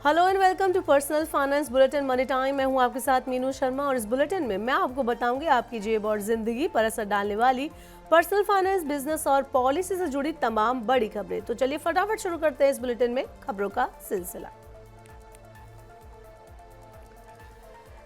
Hello and welcome to personal finance bulletin money time. मैं हूं आपके साथ मीनू शर्मा और इस बुलेटिन में मैं आपको बताऊंगी आपकी जेब और जिंदगी पर असर डालने वाली पर्सनल फाइनेंस, बिजनेस और पॉलिसी से जुड़ी तमाम बड़ी खबरें। तो चलिए फटाफट शुरू करते हैं इस बुलेटिन में खबरों का सिलसिला।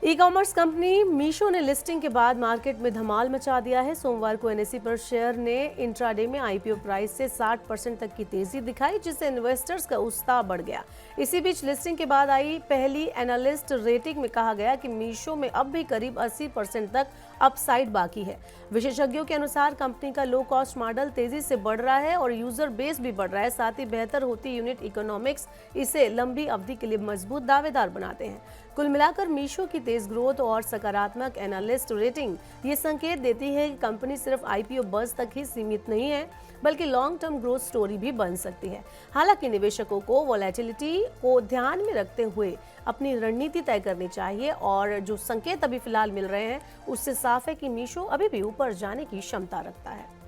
ई कॉमर्स कंपनी मीशो ने लिस्टिंग के बाद मार्केट में धमाल मचा दिया है। सोमवार को एनएसई पर शेयर ने इंट्राडे में आईपीओ प्राइस से 60% तक की तेजी दिखाई, जिससे इन्वेस्टर्स का उत्साह बढ़ गया। इसी बीच लिस्टिंग के बाद आई पहली एनालिस्ट रेटिंग में कहा गया कि मीशो में अब भी करीब 80% तक अपसाइड बाकी है। विशेषज्ञों के अनुसार कंपनी का लो कॉस्ट मॉडल तेजी से बढ़ रहा है और यूजर बेस भी बढ़ रहा है। साथ ही बेहतर होती यूनिट इकोनॉमिक्स इसे लंबी अवधि के लिए मजबूत दावेदार बनाते हैं। कुल मिलाकर मीशो की तेज ग्रोथ और सकारात्मक एनालिस्ट रेटिंग ये संकेत देती है कि कंपनी सिर्फ आईपीओ बज़ तक ही सीमित नहीं है, बल्कि लॉन्ग टर्म ग्रोथ स्टोरी भी बन सकती है। हालांकि निवेशकों को वोलेटिलिटी को ध्यान में रखते हुए अपनी रणनीति तय करनी चाहिए और जो संकेत अभी फिलहाल मिल रहे हैं उससे साफ है कि मीशो अभी भी ऊपर जाने की क्षमता रखता है।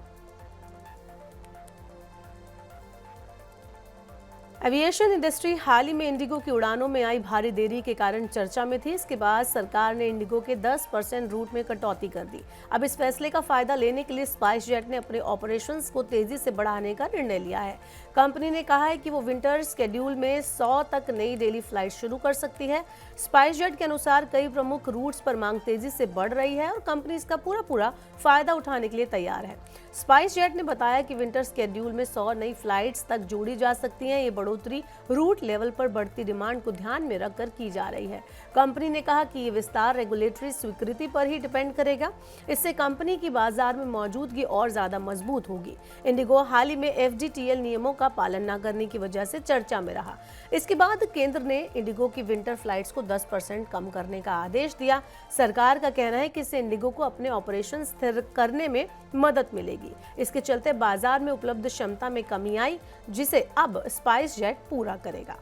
एविएशन इंडस्ट्री हाल ही में इंडिगो की उड़ानों में आई भारी देरी के कारण चर्चा में थी। इसके बाद सरकार ने इंडिगो के 10% रूट में कटौती कर दी। अब इस फैसले का फायदा लेने के लिए स्पाइस जेट ने अपने ऑपरेशंस को तेजी से बढ़ाने का निर्णय लिया है। कंपनी ने कहा है कि वो विंटर स्केड्यूल में 100 तक नई डेली फ्लाइट शुरू कर सकती है। स्पाइस जेट के अनुसार कई प्रमुख रूट्स पर मांग तेजी से बढ़ रही है और कंपनी इसका पूरा फायदा उठाने के लिए तैयार है। स्पाइस जेट ने बताया कि विंटर स्केड्यूल में 100 नई फ्लाइट्स तक जोड़ी जा सकती हैं। ये बढ़ोतरी रूट लेवल पर बढ़ती डिमांड को ध्यान में रखकर की जा रही है। कंपनी ने कहा कि ये विस्तार रेगुलेटरी स्वीकृति पर ही डिपेंड करेगा। इससे कंपनी की बाजार में मौजूदगी और ज्यादा मजबूत होगी। इंडिगो हाल ही में एफडीटीएल नियमों का पालन न करने की वजह से चर्चा में रहा। इसके बाद केंद्र ने इंडिगो की विंटर फ्लाइट्स को 10% कम करने का आदेश दिया। सरकार का कहना है कि इससे इंडिगो को अपने ऑपरेशन स्थिर करने में मदद मिलेगी। इसके चलते बाजार में उपलब्ध क्षमता में कमी आई, जिसे अब स्पाइस जेट पूरा करेगा।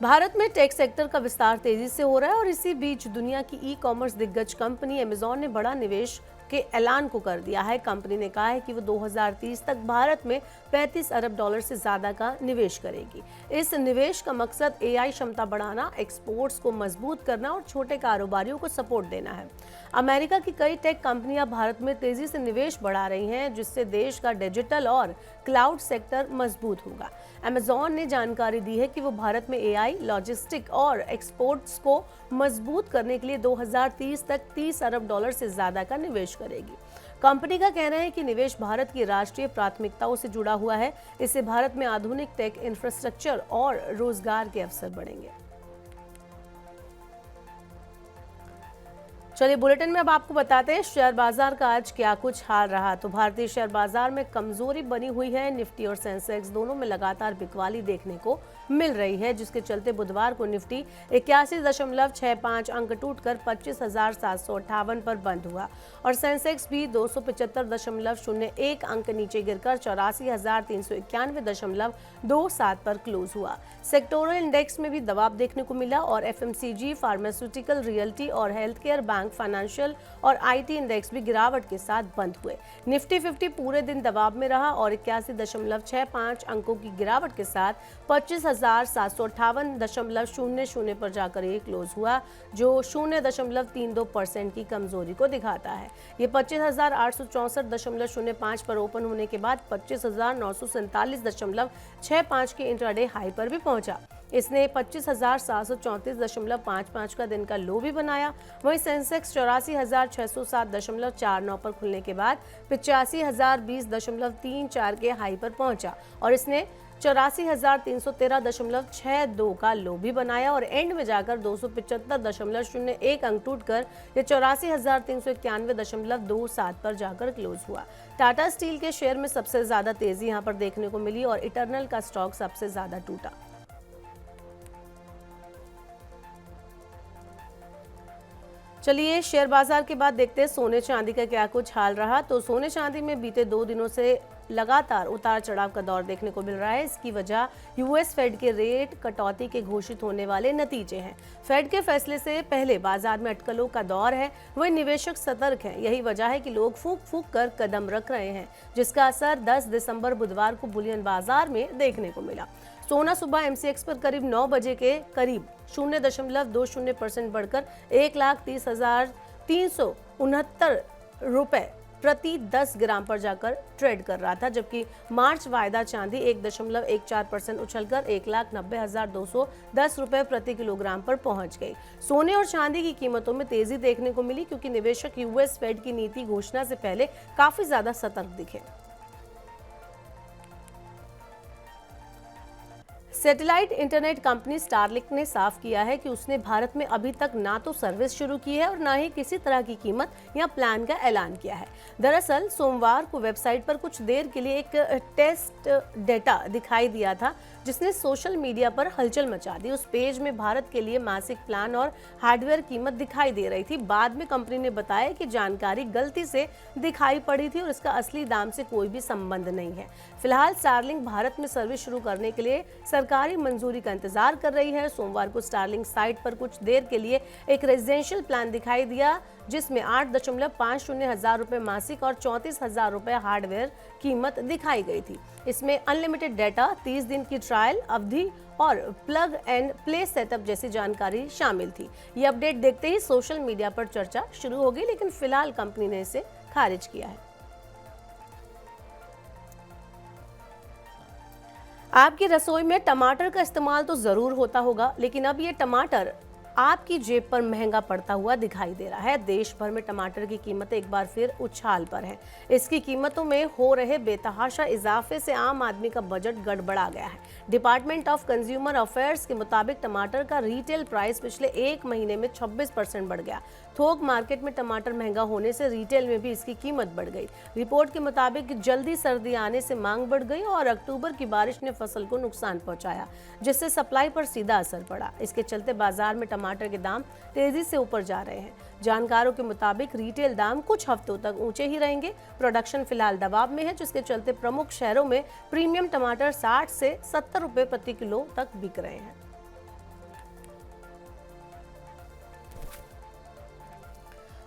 भारत में टेक सेक्टर का विस्तार तेजी से हो रहा है और इसी बीच दुनिया की ई कॉमर्स दिग्गज कंपनी अमेजॉन ने बड़ा निवेश के ऐलान को कर दिया है। कंपनी ने कहा है कि वो 2030 तक भारत में $35 अरब से ज्यादा का निवेश करेगी। इस निवेश का मकसद एआई क्षमता बढ़ाना, एक्सपोर्ट्स को मजबूत करना और छोटे कारोबारियों को सपोर्ट देना है। अमेरिका की कई टेक कंपनियां भारत में तेजी से निवेश बढ़ा रही हैं, जिससे देश का डिजिटल और क्लाउड सेक्टर मजबूत होगा। अमेजॉन ने जानकारी दी है कि वो भारत में एआई, लॉजिस्टिक और एक्सपोर्ट्स को मजबूत करने के लिए 2030 तक $30 अरब से ज्यादा का निवेश करेगी। कंपनी का कहना है कि निवेश भारत की राष्ट्रीय प्राथमिकताओं से जुड़ा हुआ है। इससे भारत में आधुनिक टेक इंफ्रास्ट्रक्चर और रोजगार के अवसर बढ़ेंगे। चलिए बुलेटिन में अब आपको बताते हैं शेयर बाजार का आज क्या कुछ हाल रहा। तो भारतीय शेयर बाजार में कमजोरी बनी हुई है। निफ्टी और सेंसेक्स दोनों में लगातार बिकवाली देखने को मिल रही है, जिसके चलते बुधवार को निफ्टी 81.65 अंक टूटकर 25,758 पर बंद हुआ और सेंसेक्स भी 275.01 अंक नीचे गिरकर 84,391.27 पर क्लोज हुआ। सेक्टोरल इंडेक्स में भी दबाव देखने को मिला और एफएमसीजी, फार्मास्यूटिकल, रियल्टी और हेल्थ केयर, बैंक, फाइनेंशियल और आईटी इंडेक्स भी गिरावट के साथ बंद हुए। निफ्टी 50 पूरे दिन दबाव में रहा और 81.65 अंकों की गिरावट के साथ 25,758.00 पर जाकर ये क्लोज हुआ, जो 0.32% की कमजोरी को दिखाता है। ये 25,864.05 पर ओपन होने के बाद 25,947.65 के इंट्राडे हाई पर भी पहुंचा। इसने 25,734.55 का दिन का लो भी बनाया। वहीं सेंसेक्स 84,607.49 पर खुलने के बाद 85,020.34 के हाई पर पहुंचा और इसने 84,313.62 का लो भी बनाया और एंड में जाकर 275.01 अंक टूटकर ये 84,391.27 पर जाकर क्लोज हुआ। टाटा स्टील के शेयर में सबसे ज्यादा तेजी यहां पर देखने को मिली और इटर्नल का स्टॉक सबसे ज्यादा टूटा। चलिए शेयर बाजार के बाद देखते हैं सोने चांदी का क्या कुछ हाल रहा। तो सोने चांदी में बीते 2 दिनों से लगातार उतार चढ़ाव का दौर देखने को मिल रहा है। इसकी वजह यूएस फेड के रेट कटौती के घोषित होने वाले नतीजे हैं। फेड के फैसले से पहले बाजार में अटकलों का दौर है, वही निवेशक सतर्क हैं। यही वजह है कि लोग फूंक फूंक कर कदम रख रहे हैं, जिसका असर 10 दिसंबर बुधवार को बुलियन बाजार में देखने को मिला। सोना सुबह एमसीएक्स पर करीब 9 बजे के करीब 0.20% बढ़कर 1,30,369 रुपए प्रति 10 ग्राम पर जाकर ट्रेड कर रहा था, जबकि मार्च वायदा चांदी 1.14% उछलकर 1,90,210 रुपए प्रति किलोग्राम पर पहुंच गई। सोने और चांदी की कीमतों में तेजी देखने को मिली क्योंकि निवेशक यूएस फेड की नीति घोषणा से पहले काफी ज्यादा सतर्क दिखे। सैटेलाइट इंटरनेट कंपनी स्टारलिंक ने साफ किया है कि उसने भारत में अभी तक ना तो सर्विस शुरू की है और ना ही किसी तरह की कीमत या प्लान का ऐलान किया है। दरअसल सोमवार को वेबसाइट पर कुछ देर के लिए एक टेस्ट डेटा दिखाई दिया था, जिसने सोशल मीडिया पर हलचल मचा दी। उस पेज में भारत के लिए मासिक प्लान और हार्डवेयर कीमत दिखाई दे रही थी। बाद में कंपनी ने बताया कि जानकारी गलती से दिखाई पड़ी थी और इसका असली दाम से कोई भी संबंध नहीं है। फिलहाल स्टारलिंक भारत में सर्विस शुरू करने के लिए सरकारी मंजूरी का इंतजार कर रही है। सोमवार को स्टारलिंक साइट पर कुछ देर के लिए एक रेजिडेंशियल प्लान दिखाई दिया, जिसमें 8.50 हजार रुपए मासिक और 34,000 रुपए हार्डवेयर कीमत दिखाई गई थी। इसमें अनलिमिटेड डेटा, 30 दिन की ट्रायल अवधि और प्लग एंड प्ले सेटअप जैसी जानकारी शामिल थी। ये अपडेट देखते ही सोशल मीडिया पर चर्चा शुरू हो गई, लेकिन फिलहाल कंपनी ने इसे खारिज किया है। आपकी रसोई में टमाटर का इस्तेमाल तो जरूर होता होगा, लेकिन अब ये टमाटर आपकी जेब पर महंगा पड़ता हुआ दिखाई दे रहा है। देश भर में टमाटर की कीमतें एक बार फिर उछाल पर हैं। इसकी कीमतों में हो रहे बेतहाशा इजाफे से आम आदमी का बजट गड़बड़ा गया है। डिपार्टमेंट ऑफ कंज्यूमर अफेयर्स के मुताबिक टमाटर का रिटेल प्राइस पिछले एक महीने में 26% बढ़ गया। थोक मार्केट में टमाटर महंगा होने से रिटेल में भी इसकी कीमत बढ़ गई। रिपोर्ट के मुताबिक जल्दी सर्दी आने से मांग बढ़ गई और अक्टूबर की बारिश ने फसल को नुकसान पहुंचाया, जिससे सप्लाई पर सीधा असर पड़ा। इसके चलते बाजार में टमाटर के दाम तेजी से ऊपर जा रहे हैं। जानकारों के मुताबिक रिटेल दाम कुछ हफ्तों तक ऊंचे ही रहेंगे। प्रोडक्शन फिलहाल दबाव में है, जिसके चलते प्रमुख शहरों में प्रीमियम टमाटर 60 से 70 रुपए प्रति किलो तक बिक रहे हैं।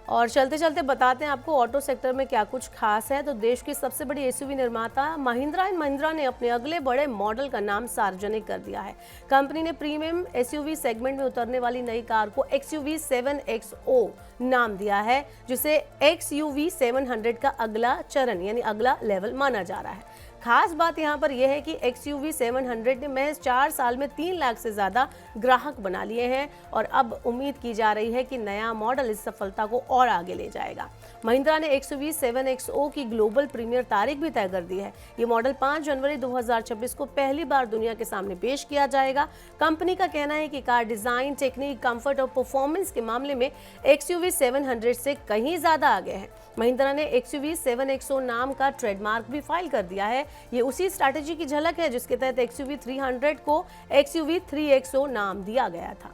और चलते चलते बताते हैं आपको ऑटो सेक्टर में क्या कुछ खास है। तो देश की सबसे बड़ी एसयूवी निर्माता महिंद्रा एंड महिंद्रा ने अपने अगले बड़े मॉडल का नाम सार्वजनिक कर दिया है। कंपनी ने प्रीमियम एसयूवी सेगमेंट में उतरने वाली नई कार को XUV 7XO नाम दिया है, जिसे XUV 700 का अगला चरण यानी अगला लेवल माना जा रहा है। खास बात यहाँ पर यह है कि XUV 700 ने महज 4 साल में 3 लाख से ज्यादा ग्राहक बना लिए हैं और अब उम्मीद की जा रही है कि नया मॉडल इस सफलता को और आगे ले जाएगा। महिंद्रा ने XUV 7XO की ग्लोबल प्रीमियर तारीख भी तय कर दी है। ये मॉडल 5 जनवरी 2026 को पहली बार दुनिया के सामने पेश किया जाएगा। कंपनी का कहना है कि कार डिजाइन, टेक्निक, कंफर्ट और परफॉर्मेंस के मामले में XUV 700 से कहीं ज्यादा आगे है। महिंद्रा ने XUV 7XO नाम का ट्रेडमार्क भी फाइल कर दिया है। ये उसी स्ट्रैटेजी की झलक है जिसके तहत XUV 300 को XUV 3XO नाम दिया गया था।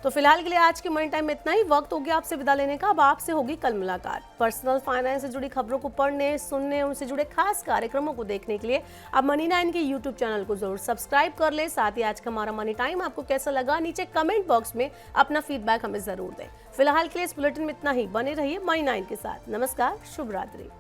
तो फिलहाल के लिए आज के मनी टाइम में इतना ही। वक्त हो गया आपसे विदा लेने का। अब आपसे होगी कल मुलाकात। पर्सनल फाइनेंस से जुड़ी खबरों को पढ़ने, सुनने, उनसे जुड़े खास कार्यक्रमों को देखने के लिए आप मनी 9 के यूट्यूब चैनल को जरूर सब्सक्राइब कर ले। साथ ही आज का हमारा मनी टाइम आपको कैसा लगा, नीचे कमेंट बॉक्स में अपना फीडबैक हमें जरूर दें। फिलहाल के लिए इस बुलेटिन में इतना ही। बने रहिए मनी 9 के साथ। नमस्कार, शुभ रात्रि।